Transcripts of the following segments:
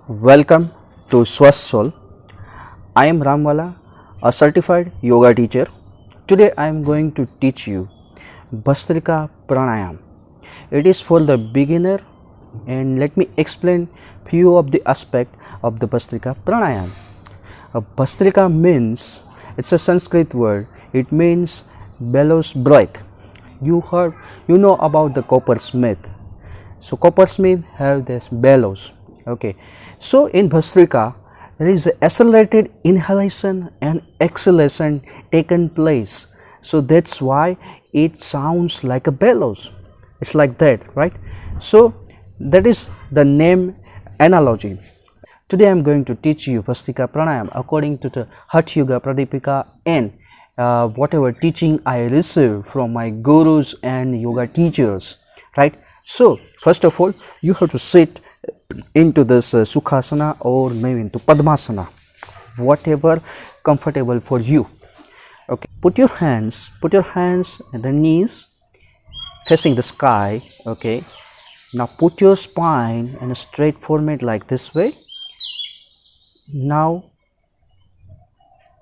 Welcome to Swasth Soul. I am Ramwala, a certified yoga teacher. Today I am going to teach you Bhastrika Pranayam. It is for the beginner and let me explain few of the aspect of the Bhastrika Pranayam. Bhastrika means, it's a Sanskrit word, it means bellows breath. You know about the coppersmith. So coppersmith have this bellows. Okay. So in Bhastrika, there is accelerated inhalation and exhalation taken place. So that's why it sounds like a bellows. It's like that, right? So that is the name analogy. Today I am going to teach you Bhastrika Pranayam according to the Hatha Yoga Pradipika and whatever teaching I receive from my gurus and yoga teachers, right? So first of all, you have to sit into this Sukhasana or maybe into Padmasana, whatever comfortable for you. Okay, put your hands at the knees facing the sky. Okay, now put your spine in a straight format like this way. Now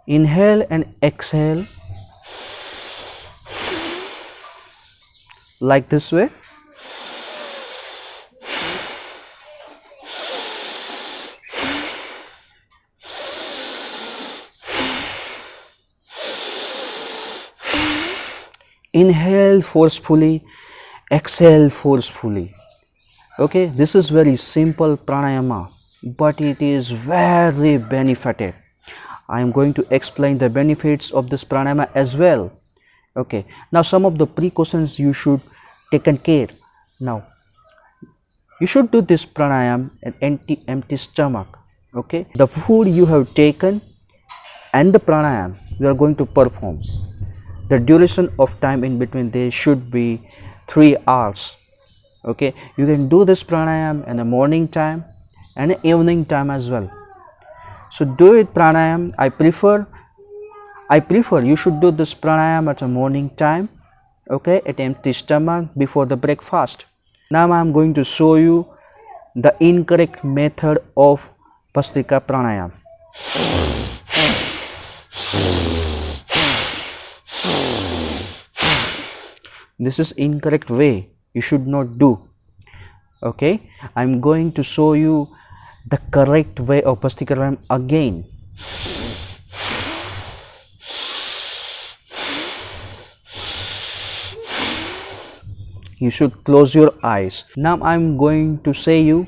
inhale and exhale like this way. Inhale forcefully, exhale forcefully. Okay, this is very simple pranayama, but it is very benefited. I am going to explain the benefits of this pranayama as well. Okay, now some of the precautions you should take care. Now you should do this pranayam at empty stomach. Okay, the food you have taken and the pranayam you are going to perform, the duration of time in between they should be 3 hours. Okay, you can do this pranayam in the morning time and the evening time as well. So do it pranayam. I prefer you should do this pranayam at the morning time, okay, at empty stomach before the breakfast. Now I am going to show you the incorrect method of Bhastrika Pranayam. This is incorrect way, you should not do. Okay, I am going to show you the correct way of Bhastrika Pranayam again. You should close your eyes. Now I am going to say you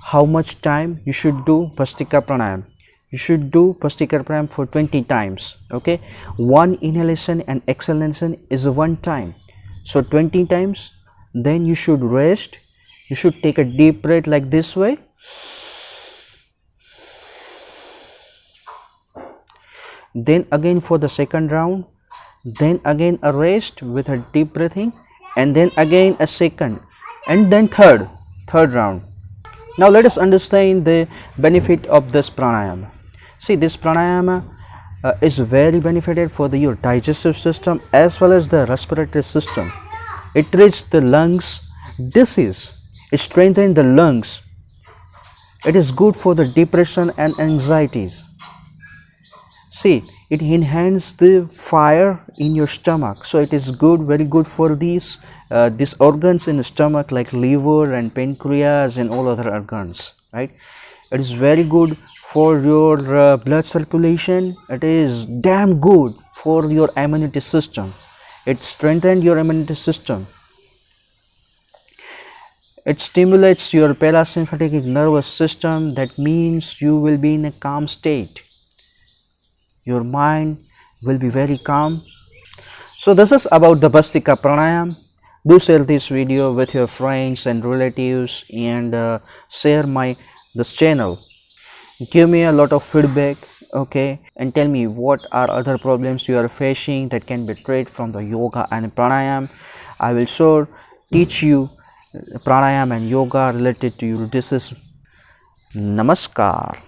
how much time you should do Bhastrika Pranayam. You should do Bhastrika Pranayam for 20 times. Okay, one inhalation and exhalation is one time. So 20 times, then you should rest. You should take a deep breath like this way. Then again for the second round, then again a rest with a deep breathing, and then again a second, and then third round. Now let us understand the benefit of this pranayama. See, this pranayama is very benefited for your digestive system as well as the respiratory system. It treats the lungs disease, it strengthens the lungs, it is good for the depression and anxieties. See, it enhances the fire in your stomach, so it is good, very good for these organs in the stomach like liver and pancreas and all other organs, right? It is very good for your blood circulation. It is damn good for your immunity system. It strengthens your immunity system. It stimulates your parasympathetic nervous system. That means you will be in a calm state. Your mind will be very calm. So this is about the Bhastrika Pranayam. Do share this video with your friends and relatives and share this channel. Give me a lot of feedback, okay, and tell me what are other problems you are facing that can be treated from the yoga and pranayam. I will sure teach you pranayam and yoga related to you. This is Namaskar.